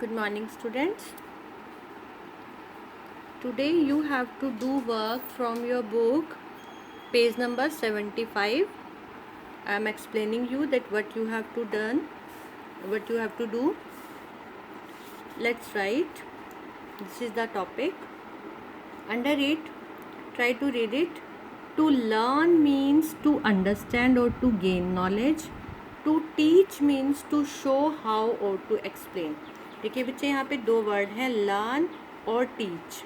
Good morning, students. Today you have to do work from your book, page number 75. I am explaining you that what you have to do. Let's write. This is the topic. Under it, try to read it. To learn means to understand or to gain knowledge. To teach means to show how or to explain. देखिए बच्चे, यहाँ पे दो word हैं, learn और teach.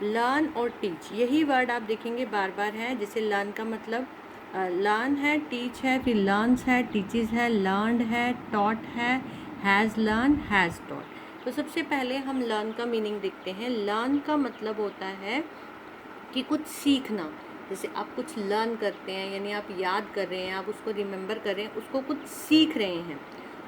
Learn और teach, यही word आप देखेंगे बार बार है. जैसे लर्न का मतलब लर्न है, टीच है, फिर लर्न्स है, टीचेस है, लर्नड है, टॉट है, हैज़ लर्न, हैज़ टॉट. तो सबसे पहले हम लर्न का मीनिंग देखते हैं. लर्न का मतलब होता है कि कुछ सीखना. जैसे आप कुछ लर्न करते हैं यानी आप याद कर रहे हैं, आप उसको रिमेंबर कर रहे हैं, उसको कुछ सीख रहे हैं.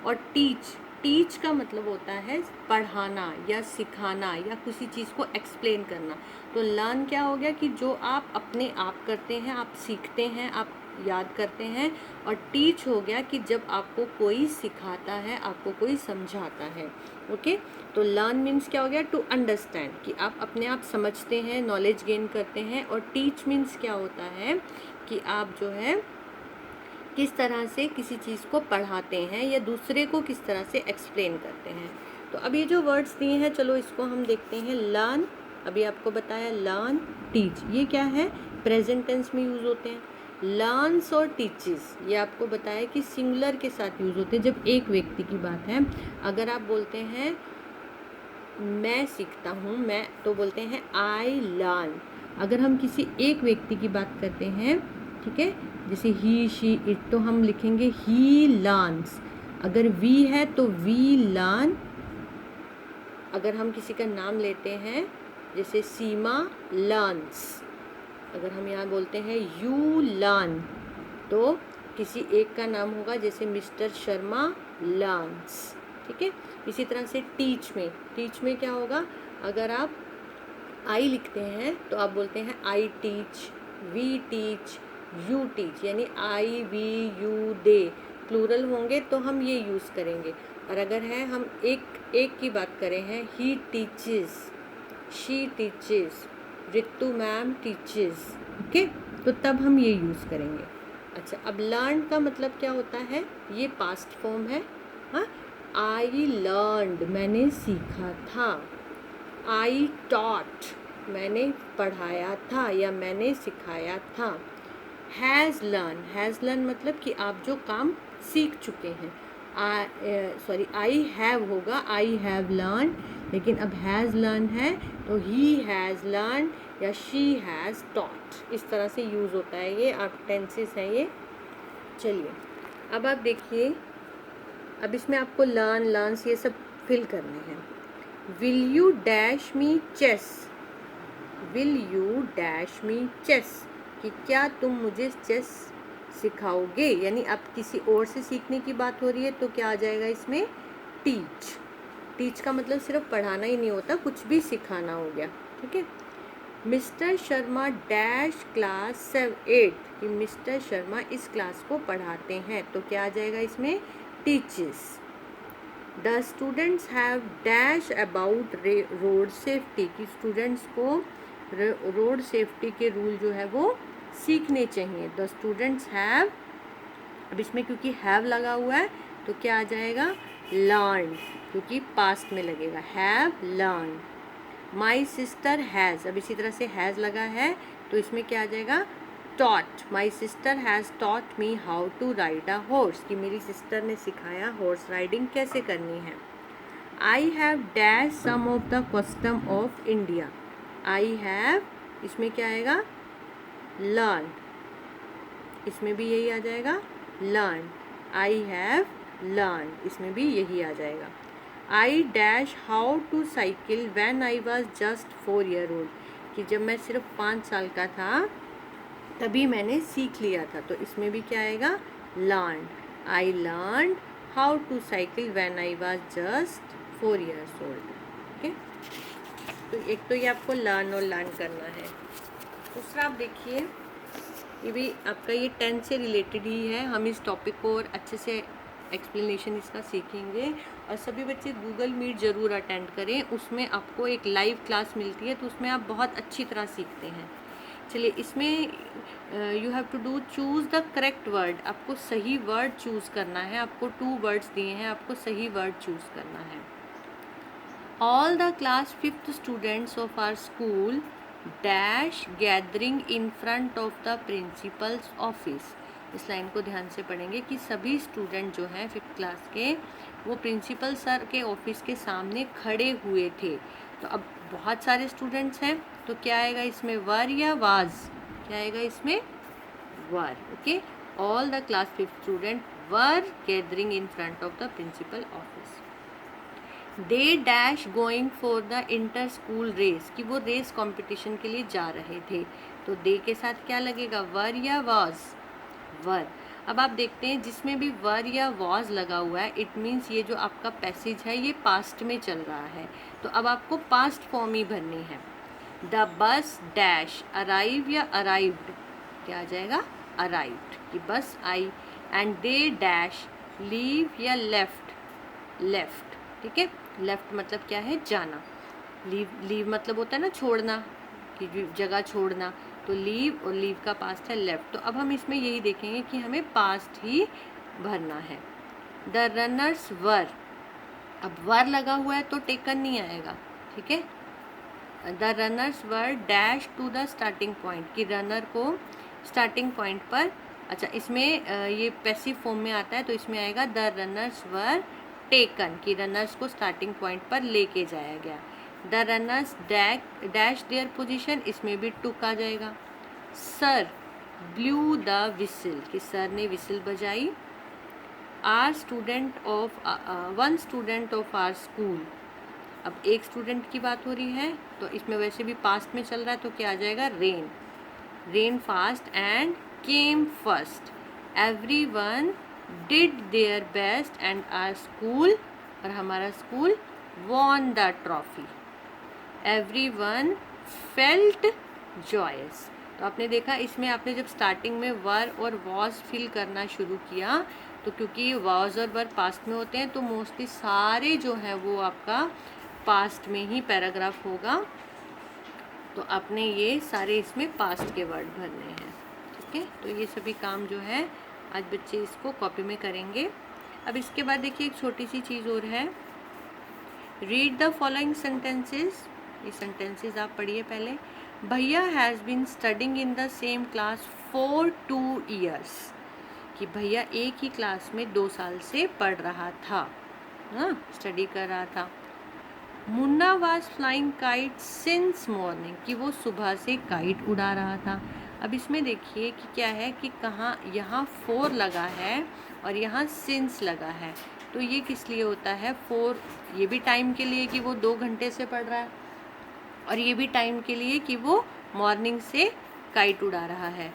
और टीच का मतलब होता है पढ़ाना या सिखाना या किसी चीज़ को एक्सप्लेन करना. तो लर्न क्या हो गया कि जो आप अपने आप करते हैं, आप सीखते हैं, आप याद करते हैं. और टीच हो गया कि जब आपको कोई सिखाता है, आपको कोई समझाता है. ओके, तो लर्न मीन्स क्या हो गया? टू अंडरस्टैंड, कि आप अपने आप समझते हैं, नॉलेज गेन करते हैं. और टीच मीन्स क्या होता है कि आप जो है किस तरह से किसी चीज़ को पढ़ाते हैं या दूसरे को किस तरह से एक्सप्लेन करते हैं. तो अब ये जो वर्ड्स दिए हैं, चलो इसको हम देखते हैं. लर्न, अभी आपको बताया, लर्न, टीच, ये क्या है? प्रेजेंट टेंस में यूज़ होते हैं. लर्न्स और टीचेस, ये आपको बताया कि सिंगुलर के साथ यूज़ होते हैं जब एक व्यक्ति की बात है. अगर आप बोलते हैं मैं सीखता हूँ, मैं, तो बोलते हैं आई लर्न. अगर हम किसी एक व्यक्ति की बात करते हैं, ठीक है, जैसे ही, शी, इट, तो हम लिखेंगे ही लर्न्स. अगर वी है तो वी लर्न. अगर हम किसी का नाम लेते हैं, जैसे सीमा लर्न्स, अगर हम यहाँ बोलते हैं यू लर्न, तो किसी एक का नाम होगा, जैसे मिस्टर शर्मा लर्न्स. ठीक है. इसी तरह से टीच में क्या होगा? अगर आप आई लिखते हैं तो आप बोलते हैं I teach, we teach, you teach, यानी I, we, you, they plural होंगे तो हम ये यूज़ करेंगे. और अगर है हम एक की बात करें हैं, he teaches, she teaches, Ritu ma'am teaches. Okay, तो तब हम ये यूज़ करेंगे. अच्छा, अब लर्न का मतलब क्या होता है? ये पास्ट फॉर्म है. हाँ, आई लर्नड, मैंने सीखा था. आई टॉट, मैंने पढ़ाया था या मैंने सिखाया था. हैज़ लर्न मतलब कि आप जो काम सीख चुके हैं. आई हैव होगा, आई हैव लर्न, लेकिन अब हैज़ लर्न है तो ही हैज़ लर्न या शी हैज़ टॉट. इस तरह से यूज़ होता है. ये आप टेंसेस हैं ये. चलिए अब आप देखिए, अब इसमें आपको लर्न्स ये सब फिल करने हैं. Will you dash me chase, will you dash me chase, कि क्या तुम मुझे चेस सिखाओगे. यानी अब किसी और से सीखने की बात हो रही है तो क्या आ जाएगा इसमें? टीच का मतलब सिर्फ पढ़ाना ही नहीं होता, कुछ भी सिखाना हो गया. ठीक है. मिस्टर शर्मा डैश क्लास 8, कि मिस्टर शर्मा इस क्लास को पढ़ाते हैं, तो क्या आ जाएगा इसमें? Teaches. The students have dash about road safety, कि स्टूडेंट्स को रोड सेफ्टी के रूल जो है वो सीखने चाहिए. द स्टूडेंट्स हैव, अब इसमें क्योंकि हैव लगा हुआ है तो क्या आ जाएगा? लर्न, क्योंकि पास्ट में लगेगा. Have learn. My sister has, अब इसी तरह से हैज़ लगा है तो इसमें क्या आ जाएगा? Taught. My sister has taught me how to ride a horse, कि मेरी सिस्टर ने सिखाया हॉर्स राइडिंग कैसे करनी है. I have dash some of the custom of India. I have, इसमें क्या आएगा? लर्न. इसमें भी यही आ जाएगा, लर्न. आई हैव लर्न, इसमें भी यही आ जाएगा. I dash how to cycle when I was just 4 year old, कि जब मैं सिर्फ 5 साल का था तभी मैंने सीख लिया था, तो इसमें भी क्या आएगा? Learn. I learn how to cycle when I was just 4 years old. Okay, तो एक तो ये आपको लर्न और लर्न करना है. दूसरा आप देखिए, ये भी आपका ये 10 से रिलेटेड ही है. हम इस टॉपिक को और अच्छे से एक्सप्लेनेशन इसका सीखेंगे। और सभी बच्चे गूगल मीट ज़रूर अटेंड करें, उसमें आपको एक लाइव क्लास मिलती है तो उसमें आप बहुत अच्छी तरह सीखते हैं। चलिए, इसमें you have to do choose the correct word, आपको सही वर्ड चूज़ करना है। आपको 2 वर्ड्स दिए हैं, आपको सही वर्ड चूज़ करना है। All the class 5th students of our school dash gathering in front of the principal's office. इस लाइन को ध्यान से पढ़ेंगे कि सभी स्टूडेंट जो हैं 5th क्लास के, वो प्रिंसिपल सर के ऑफिस के सामने खड़े हुए थे। तो अब बहुत सारे स्टूडेंट्स हैं, तो क्या आएगा इसमें, वर या वाज? क्या आएगा इसमें, were. Okay, all the class 5th student were gathering in front of the principal office. They dash going for the inter school race, कि वो रेस कंपटीशन के लिए जा रहे थे। तो दे के साथ क्या लगेगा, वर या वाज? वर। अब आप देखते हैं जिसमें भी वर या वाज लगा हुआ है, इट मीन्स ये जो आपका पैसेज है ये पास्ट में चल रहा है। तो अब आपको पास्ट फॉर्म ही भरनी है। द बस डैश अराइव या अराइव्ड, क्या आ जाएगा, अराइव्ड, कि बस आई। एंड दे डैश लीव या लेफ्ट, लेफ्ट। ठीक है, लेफ्ट मतलब क्या है, जाना। लीव मतलब होता है ना छोड़ना, कि जगह छोड़ना। तो लीव, और लीव का पास्ट है लेफ्ट। तो अब हम इसमें यही देखेंगे कि हमें पास्ट ही भरना है। द रनर्स वर, अब वर लगा हुआ है तो टेकन नहीं आएगा। ठीक है, the runners were dash to the starting point, कि रनर को स्टार्टिंग पॉइंट पर, अच्छा इसमें ये पैसिव फॉर्म में आता है तो इसमें आएगा द रनर्स वर टेकन, कि रनर्स को स्टार्टिंग पॉइंट पर लेके जाया गया। The runners dash their position, इसमें भी टुक आ जाएगा। सर ब्लू द विसिल, कि सर ने विसिल बजाई। One student of our school, अब एक स्टूडेंट की बात हो रही है तो इसमें वैसे भी पास्ट में चल रहा है तो क्या आ जाएगा, ran. Ran fast and came first. Everyone did their best and our school, और हमारा school won the trophy. Everyone felt joyous, तो आपने देखा इसमें आपने जब स्टार्टिंग में वर और वॉज फिल करना शुरू किया तो क्योंकि वॉज और वर पास्ट में होते हैं तो मोस्टली सारे जो है वो आपका पास्ट में ही पैराग्राफ होगा। तो आपने ये सारे इसमें पास्ट के वर्ड भरने हैं। ठीक है, तो ये सभी काम जो है आज बच्चे इसको कॉपी में करेंगे। अब इसके बाद देखिए एक छोटी सी चीज़ और है, रीड द फॉलोइंग सेंटेंसेस। ये सेंटेंसेस आप पढ़िए पहले। भैया has been studying in the same class for 2 years, कि भैया एक ही क्लास में 2 साल से पढ़ रहा था, हाँ स्टडी कर रहा था। Munna was flying kite since morning, कि वो सुबह से काइट उड़ा रहा था। अब इसमें देखिए कि क्या है कि कहाँ, यहाँ 4 लगा है और यहाँ सिंस लगा है। तो ये किस लिए होता है, 4 ये भी टाइम के लिए कि वो 2 घंटे से पढ़ रहा है, और ये भी टाइम के लिए कि वो मॉर्निंग से काइट उड़ा रहा है।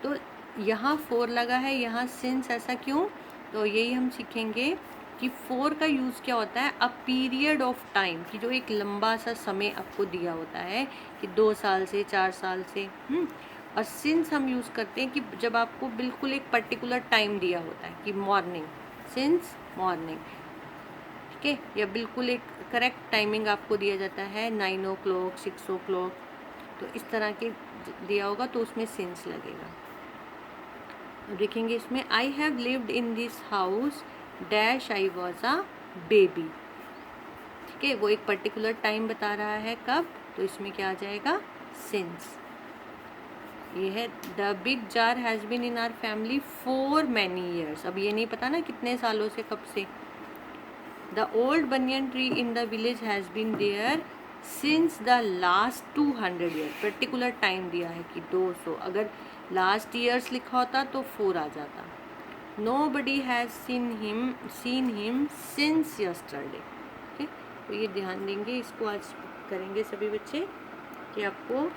तो यहाँ 4 लगा है, यहाँ सिंस, ऐसा क्यों? तो यही हम सीखेंगे कि 4 का यूज़ क्या होता है, अ पीरियड ऑफ टाइम, कि जो एक लंबा सा समय आपको दिया होता है कि 2 साल से 4 साल से। और सिंस हम यूज़ करते हैं कि जब आपको बिल्कुल एक पर्टिकुलर टाइम दिया होता है कि मॉर्निंग, सिंस मॉर्निंग। ठीक है, या बिल्कुल एक करेक्ट टाइमिंग आपको दिया जाता है 9 o'clock 6 o'clock, तो इस तरह के दिया होगा तो उसमें सिंस लगेगा। देखेंगे इसमें, I have lived in this house dash I was a baby. ठीक है, वो एक पर्टिकुलर टाइम बता रहा है कब, तो इसमें क्या आ जाएगा, सिंस। ये है the big jar has been in our family for many years, अब ये नहीं पता ना कितने सालों से, कब से। The old banyan tree in the village has been there since the last 200 year, particular time दिया है कि 200, अगर लास्ट ईयर्स लिखा होता तो 4 आ जाता। Nobody has seen him since yesterday। ठीक है, तो ये ध्यान देंगे, इसको आज करेंगे सभी बच्चे कि आपको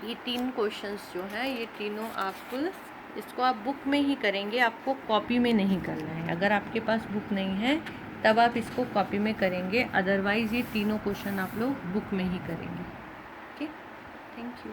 ये 3 क्वेश्चंस जो हैं ये तीनों आप इसको आप बुक में ही करेंगे, आपको कॉपी में नहीं करना है। अगर आपके पास बुक नहीं है तब आप इसको कॉपी में करेंगे, अदरवाइज़ ये तीनों क्वेश्चन आप लोग बुक में ही करेंगे। Okay, thank you.